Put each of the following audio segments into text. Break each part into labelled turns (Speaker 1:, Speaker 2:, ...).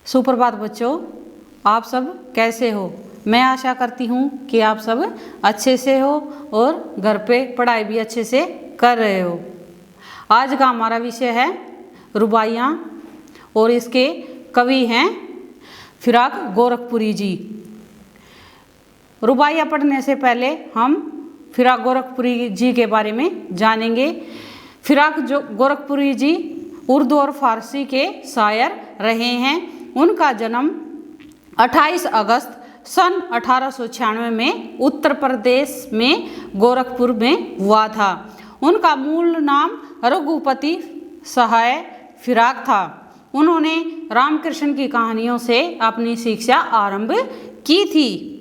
Speaker 1: सुप्रभात बच्चों, आप सब कैसे हो। मैं आशा करती हूँ कि आप सब अच्छे से हो और घर पे पढ़ाई भी अच्छे से कर रहे हो। आज का हमारा विषय है रुबाइयाँ और इसके कवि हैं फिराक गोरखपुरी जी। रुबाइयाँ पढ़ने से पहले हम फिराक गोरखपुरी जी के बारे में जानेंगे। फिराक गोरखपुरी जी उर्दू और फारसी के शायर रहे हैं। उनका जन्म 28 अगस्त सन 1896 में उत्तर प्रदेश में गोरखपुर में हुआ था। उनका मूल नाम रघुपति सहाय फिराक था। उन्होंने रामकृष्ण की कहानियों से अपनी शिक्षा आरंभ की थी।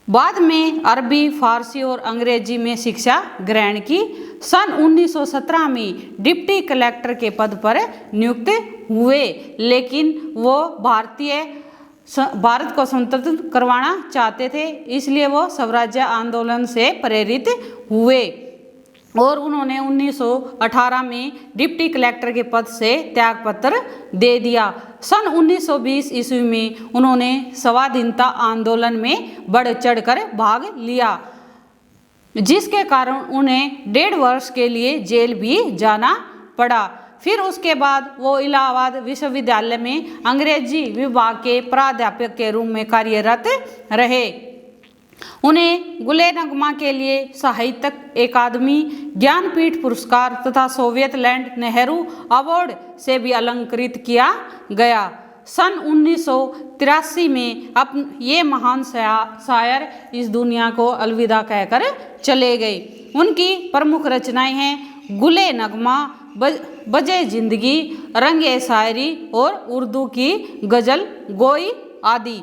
Speaker 1: बाद में अरबी, फारसी और अंग्रेजी में शिक्षा ग्रहण की। सन 1917 में डिप्टी कलेक्टर के पद पर नियुक्त हुए, लेकिन वो भारत को स्वतंत्र करवाना चाहते थे, इसलिए वो स्वराज्य आंदोलन से प्रेरित हुए और उन्होंने 1918 में डिप्टी कलेक्टर के पद से त्यागपत्र दे दिया। सन 1920 ईस्वी में उन्होंने स्वाधीनता आंदोलन में बढ़ चढ़कर भाग लिया, जिसके कारण उन्हें 1.5 वर्ष के लिए जेल भी जाना पड़ा। फिर उसके बाद वो इलाहाबाद विश्वविद्यालय में अंग्रेजी विभाग के प्राध्यापक के रूप में कार्यरत रहे। उन्हें गुले-नगमा के लिए साहित्य अकादमी, ज्ञानपीठ पुरस्कार तथा सोवियत लैंड नेहरू अवार्ड से भी अलंकृत किया गया। सन 1983 में ये महान शायर इस दुनिया को अलविदा कहकर चले गए। उनकी प्रमुख रचनाएं हैं गुले-नगमा, बजे जिंदगी, रंगे शायरी और उर्दू की गजल गोई आदि।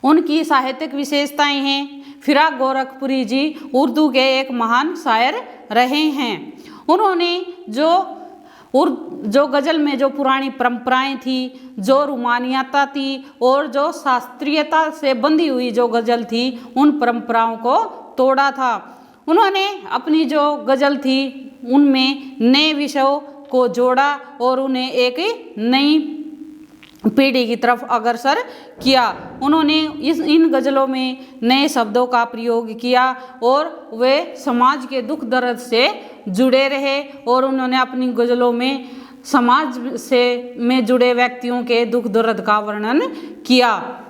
Speaker 1: उनकी साहित्यिक विशेषताएं हैं। फिराक गोरखपुरी जी उर्दू के एक महान शायर रहे हैं। उन्होंने जो गज़ल में जो पुरानी परंपराएं थी, जो रूमानियता थी और जो शास्त्रीयता से बंधी हुई जो गज़ल थी, उन परंपराओं को तोड़ा था। उन्होंने अपनी जो गज़ल थी उनमें नए विषयों को जोड़ा और उन्हें एक नई पीढ़ी की तरफ अग्रसर किया। उन्होंने इन गज़लों में नए शब्दों का प्रयोग किया और वे समाज के दुख दर्द से जुड़े रहे और उन्होंने अपनी गज़लों में समाज में जुड़े व्यक्तियों के दुख दर्द का वर्णन किया।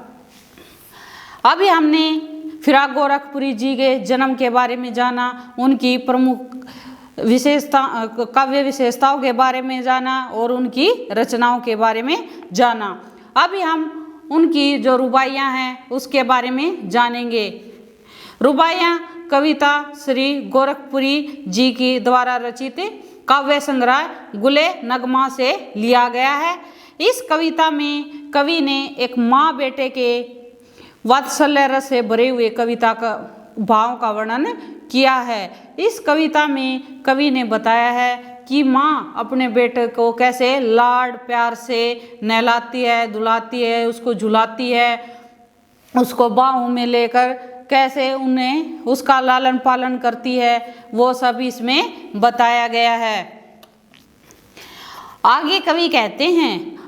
Speaker 1: अभी हमने फिराक गोरखपुरी जी के जन्म के बारे में जाना, उनकी प्रमुख काव्य विशेषताओं के बारे में जाना और उनकी रचनाओं के बारे में जाना। अभी हम उनकी जो रुबाइयाँ हैं उसके बारे में जानेंगे। रुबाइयाँ कविता श्री गोरखपुरी जी के द्वारा रचित काव्य संग्रह गुले-नगमा से लिया गया है। इस कविता में कवि ने एक माँ बेटे के वात्सल्य रस से भरे हुए कविता का भाव का वर्णन किया है। इस कविता में कवि ने बताया है कि माँ अपने बेटे को कैसे लाड प्यार से नहलाती है, दुलाती है, उसको झुलाती है, उसको बाहों में लेकर कैसे उन्हें उसका लालन पालन करती है, वो सब इसमें बताया गया है। आगे कवि कहते हैं,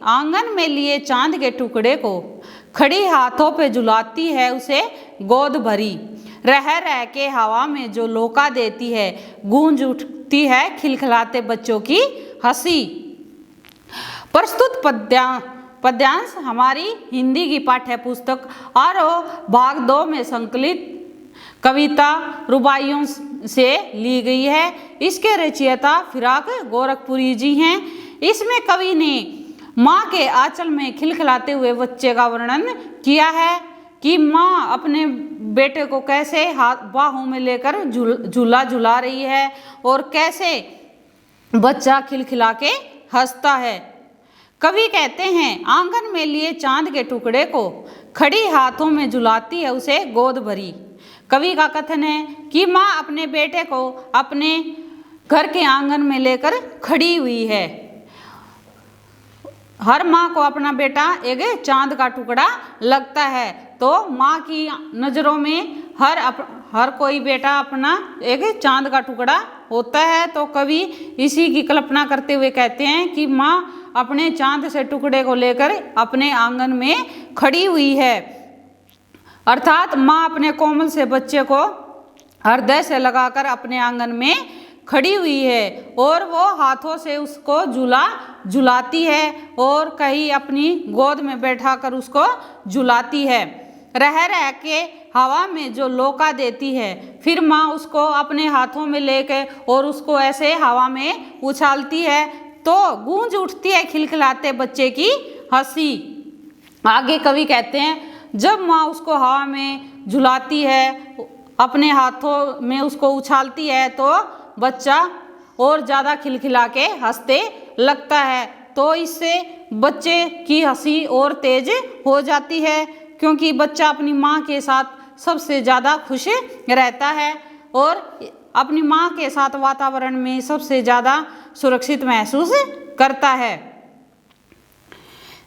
Speaker 1: आंगन में लिए चांद के टुकड़े को खड़ी हाथों पे झुलाती है उसे गोद भरी, रह रह के हवा में जो लोका देती है, गूंज उठती है खिलखिलाते बच्चों की हंसी। प्रस्तुत पद्यांश हमारी हिंदी की पाठ्य पुस्तक आरोह भाग 2 में संकलित कविता रुबाइयों से ली गई है। इसके रचयिता फिराक गोरखपुरी जी हैं। इसमें कवि ने माँ के आंचल में खिलखिलाते हुए बच्चे का वर्णन किया है कि माँ अपने बेटे को कैसे बाहों में लेकर झूला झुला रही है और कैसे बच्चा खिलखिला के हंसता है। कवि कहते हैं, आंगन में लिए चांद के टुकड़े को खड़ी हाथों में झुलाती है उसे गोद भरी। कवि का कथन है कि माँ अपने बेटे को अपने घर के आंगन में लेकर खड़ी हुई है। हर माँ को अपना बेटा एक चांद का टुकड़ा लगता है। तो माँ की नज़रों में हर कोई बेटा अपना एक चांद का टुकड़ा होता है। तो कवि इसी की कल्पना करते हुए कहते हैं कि माँ अपने चांद से टुकड़े को लेकर अपने आंगन में खड़ी हुई है, अर्थात माँ अपने कोमल से बच्चे को हृदय से लगाकर अपने आंगन में खड़ी हुई है और वो हाथों से उसको झुलाती है और कहीं अपनी गोद में बैठाकर उसको झुलाती है। रह रह के हवा में जो लोका देती है, फिर माँ उसको अपने हाथों में लेकर और उसको ऐसे हवा में उछालती है तो गूंज उठती है खिलखिलाते बच्चे की हंसी। आगे कवि कहते हैं जब माँ उसको हवा में झुलाती है, अपने हाथों में उसको उछालती है तो बच्चा और ज़्यादा खिलखिला के हंसते लगता है। तो इससे बच्चे की हंसी और तेज हो जाती है, क्योंकि बच्चा अपनी माँ के साथ सबसे ज़्यादा खुश रहता है और अपनी माँ के साथ वातावरण में सबसे ज़्यादा सुरक्षित महसूस करता है।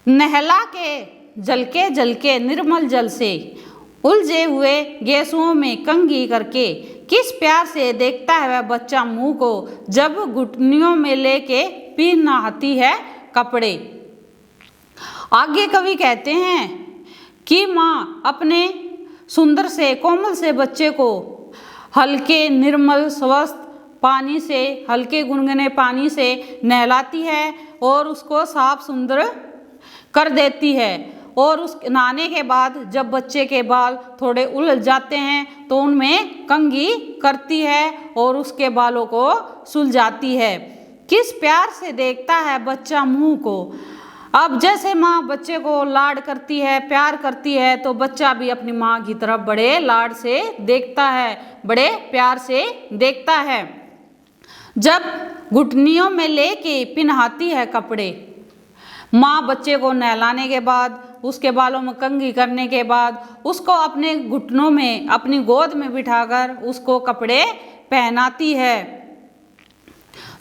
Speaker 1: नहला के जलके निर्मल जल से उलझे हुए गेसुओं में कंघी करके किस प्यार से देखता है वह बच्चा मुंह को, जब घुटनियों में लेके पी नहाती है कपड़े। आगे कवि कहते हैं कि माँ अपने सुंदर से कोमल से बच्चे को हल्के निर्मल स्वस्थ पानी से, हल्के गुनगुने पानी से नहलाती है और उसको साफ सुंदर कर देती है। और उस नहाने के बाद जब बच्चे के बाल थोड़े उलझ जाते हैं तो उनमें कंघी करती है और उसके बालों को सुलझाती है। किस प्यार से देखता है बच्चा मुंह को। अब जैसे माँ बच्चे को लाड करती है, प्यार करती है, तो बच्चा भी अपनी माँ की तरफ बड़े लाड से देखता है, बड़े प्यार से देखता है। जब घुटनियों में लेके पिन्हाती है कपड़े, माँ बच्चे को नहलाने के बाद, उसके बालों में कंघी करने के बाद उसको अपने घुटनों में, अपनी गोद में बिठाकर उसको कपड़े पहनाती है।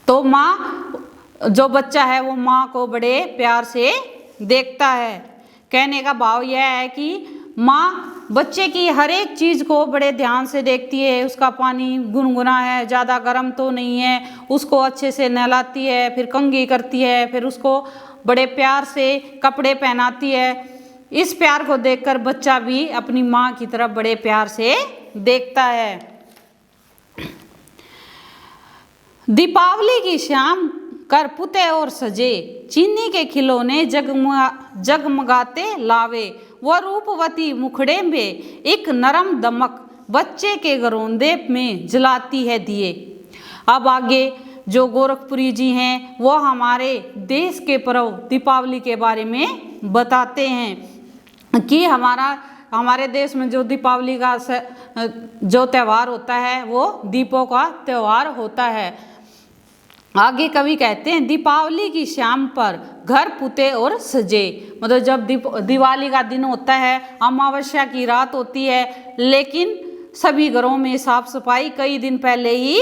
Speaker 1: तो माँ, जो बच्चा है वो माँ को बड़े प्यार से देखता है। कहने का भाव यह है कि माँ बच्चे की हर एक चीज़ को बड़े ध्यान से देखती है। उसका पानी गुनगुना है, ज़्यादा गर्म तो नहीं है, उसको अच्छे से नहलाती है, फिर कंघी करती है, फिर उसको बड़े प्यार से कपड़े पहनाती है। इस प्यार को देखकर बच्चा भी अपनी माँ की तरफ बड़े प्यार से देखता है। दीपावली की शाम कर पुते और सजे, चीनी के खिलौने जगमगाते लावे, वह रूपवती मुखड़े में एक नरम दमक बच्चे के गरोंदे में जलाती है दिए। अब आगे जो गोरखपुरी जी हैं वो हमारे देश के पर्व दीपावली के बारे में बताते हैं कि हमारे देश में जो दीपावली का जो त्यौहार होता है वो दीपों का त्यौहार होता है। आगे कवि कहते हैं दीपावली की शाम पर घर पुते और सजे, मतलब जब दिवाली का दिन होता है, अमावस्या की रात होती है, लेकिन सभी घरों में साफ सफाई कई दिन पहले ही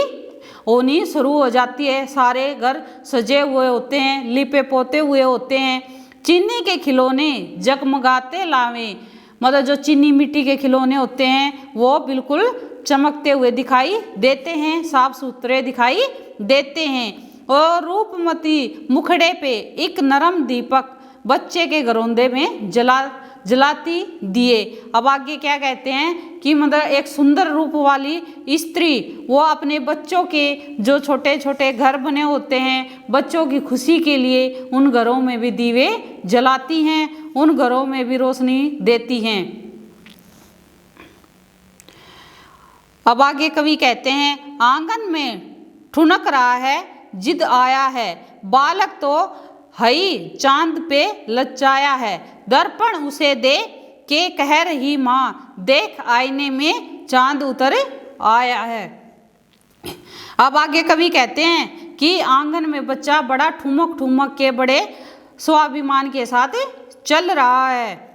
Speaker 1: होनी शुरू हो जाती है। सारे घर सजे हुए होते हैं, लिपे पोते हुए होते हैं। चीनी के खिलौने जगमगाते लावे, मतलब जो चीनी मिट्टी के खिलौने होते हैं वो बिल्कुल चमकते हुए दिखाई देते हैं, साफ सुथरे दिखाई देते हैं। और रूपमती मुखड़े पे एक नरम दीपक बच्चे के गरोंदे में जलाती दिए। अब आगे क्या कहते हैं कि मतलब एक सुंदर रूप वाली स्त्री वो अपने बच्चों के जो छोटे छोटे घर बने होते हैं, बच्चों की खुशी के लिए उन घरों में भी दीवे जलाती हैं, उन घरों में भी रोशनी देती हैं। अब आगे कवि कहते हैं आंगन में ठुनक रहा है, जिद आया है, बालक तो हई चांद पे लच्चाया है, दर्पण उसे दे के कह रही माँ, देख आईने में चांद उतर आया है। अब आगे कवि कहते हैं कि आंगन में बच्चा बड़ा ठुमक ठुमक के बड़े स्वाभिमान के साथ चल रहा है,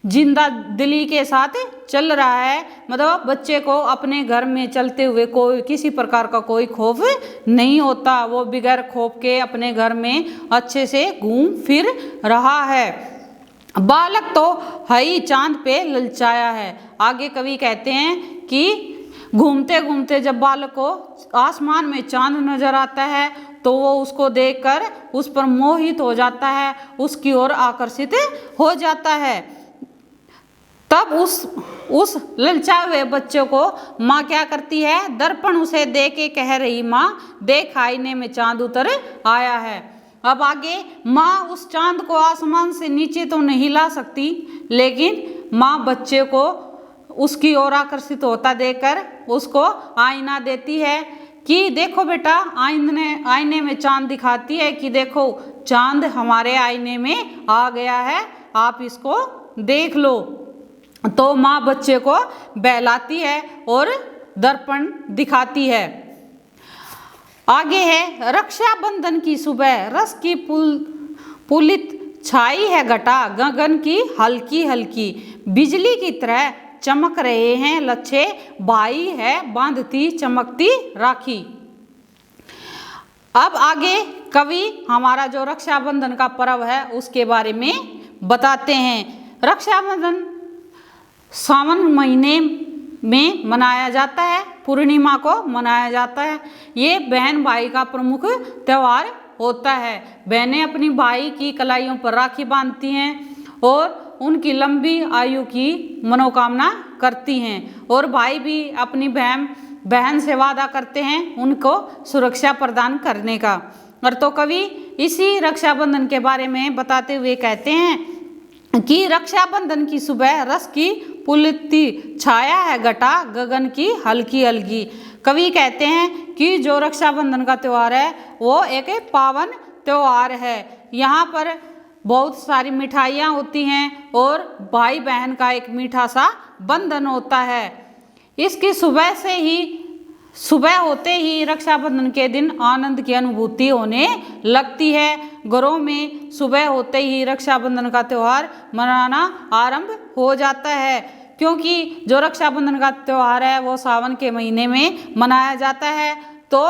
Speaker 1: जिंदा दिली के साथ चल रहा है। मतलब बच्चे को अपने घर में चलते हुए कोई किसी प्रकार का कोई खौफ नहीं होता, वो बगैर खौफ के अपने घर में अच्छे से घूम फिर रहा है। बालक तो है ही चांद पे ललचाया है। आगे कवि कहते हैं कि घूमते घूमते जब बालक को आसमान में चांद नजर आता है तो वो उसको देखकर उस पर मोहित हो जाता है, उसकी ओर आकर्षित हो जाता है। तब उस ललचाए हुए बच्चे को माँ क्या करती है, दर्पण उसे दे के कह रही, माँ देख आईने में चांद उतर आया है। अब आगे माँ उस चांद को आसमान से नीचे तो नहीं ला सकती, लेकिन माँ बच्चे को उसकी ओर आकर्षित होता देखकर उसको आईना देती है कि देखो बेटा, आईने में चांद दिखाती है कि देखो चांद हमारे आईने में आ गया है, आप इसको देख लो। तो माँ बच्चे को बहलाती है और दर्पण दिखाती है। आगे है रक्षाबंधन की सुबह, रस की पुलित छाई है घटा, गगन की हल्की हल्की, बिजली की तरह चमक रहे हैं लच्छे, भाई है बांधती चमकती राखी। अब आगे कवि हमारा जो रक्षाबंधन का पर्व है उसके बारे में बताते हैं। रक्षाबंधन सावन महीने में मनाया जाता है, पूर्णिमा को मनाया जाता है। ये बहन भाई का प्रमुख त्यौहार होता है। बहनें अपनी भाई की कलाइयों पर राखी बांधती हैं और उनकी लंबी आयु की मनोकामना करती हैं, और भाई भी अपनी बहन से वादा करते हैं उनको सुरक्षा प्रदान करने का। और तो कवि इसी रक्षाबंधन के बारे में बताते हुए कहते हैं कि रक्षाबंधन की सुबह रस की पुलिती छाया है घटा, गगन की हल्की हल्की। कवि कहते हैं कि जो रक्षाबंधन का त्यौहार है वो एक पावन त्यौहार है। यहाँ पर बहुत सारी मिठाइयाँ होती हैं और भाई बहन का एक मीठा सा बंधन होता है। इसकी सुबह होते ही रक्षाबंधन के दिन आनंद की अनुभूति होने लगती है। घरों में सुबह होते ही रक्षाबंधन का त्यौहार मनाना आरंभ हो जाता है, क्योंकि जो रक्षाबंधन का त्यौहार है वो सावन के महीने में मनाया जाता है। तो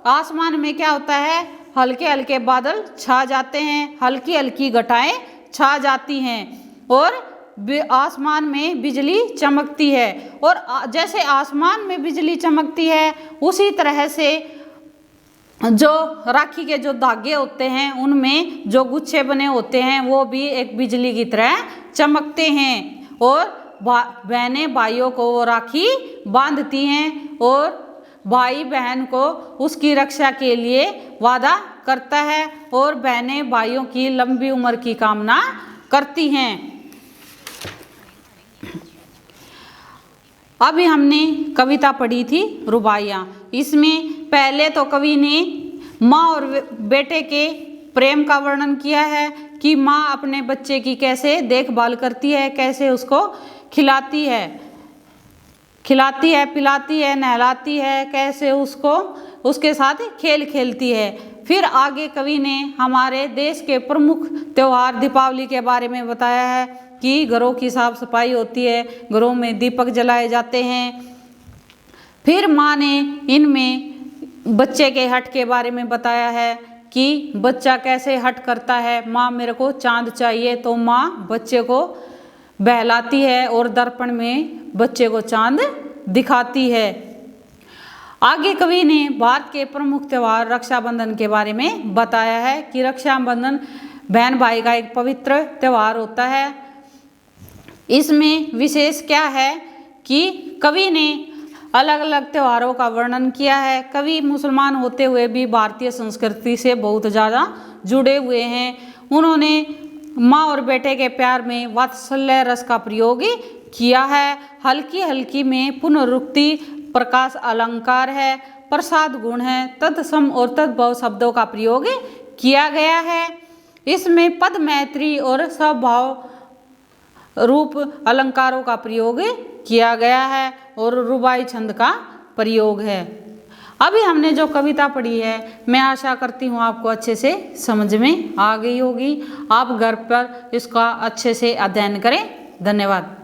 Speaker 1: आसमान में क्या होता है, हल्के हल्के बादल छा जाते हैं, हल्की हल्की घटाएं छा जाती हैं और आसमान में बिजली चमकती है। और जैसे आसमान में बिजली चमकती है उसी तरह से जो राखी के जो धागे होते हैं उनमें जो गुच्छे बने होते हैं वो भी एक बिजली की तरह चमकते हैं, और बहनें भाइयों को वो राखी बांधती हैं और भाई बहन को उसकी रक्षा के लिए वादा करता है और बहनें भाइयों की लंबी उम्र की कामना करती हैं। अभी हमने कविता पढ़ी थी रुबाइयाँ। इसमें पहले तो कवि ने माँ और बेटे के प्रेम का वर्णन किया है कि माँ अपने बच्चे की कैसे देखभाल करती है, कैसे उसको खिलाती है, पिलाती है, नहलाती है, कैसे उसको उसके साथ खेल खेलती है। फिर आगे कवि ने हमारे देश के प्रमुख त्यौहार दीपावली के बारे में बताया है कि घरों की साफ सफाई होती है, घरों में दीपक जलाए जाते हैं। फिर माँ ने इनमें बच्चे के हट के बारे में बताया है कि बच्चा कैसे हट करता है, माँ मेरे को चांद चाहिए, तो माँ बच्चे को बहलाती है और दर्पण में बच्चे को चांद दिखाती है। आगे कवि ने भारत के प्रमुख त्यौहार रक्षाबंधन के बारे में बताया है कि रक्षाबंधन बहन भाई का एक पवित्र त्यौहार होता है। इसमें विशेष क्या है कि कवि ने अलग अलग त्योहारों का वर्णन किया है। कवि मुसलमान होते हुए भी भारतीय संस्कृति से बहुत ज़्यादा जुड़े हुए हैं। उन्होंने माँ और बेटे के प्यार में वात्सल्य रस का प्रयोग किया है। हल्की हल्की में पुनरुक्ति, प्रकाश अलंकार है, प्रसाद गुण है, तत्सम और तद्भव शब्दों का प्रयोग किया गया है। इसमें पद मैत्री और स्वभाव रूप अलंकारों का प्रयोग किया गया है और रुबाई छंद का प्रयोग है। अभी हमने जो कविता पढ़ी है मैं आशा करती हूँ आपको अच्छे से समझ में आ गई होगी। आप घर पर इसका अच्छे से अध्ययन करें। धन्यवाद।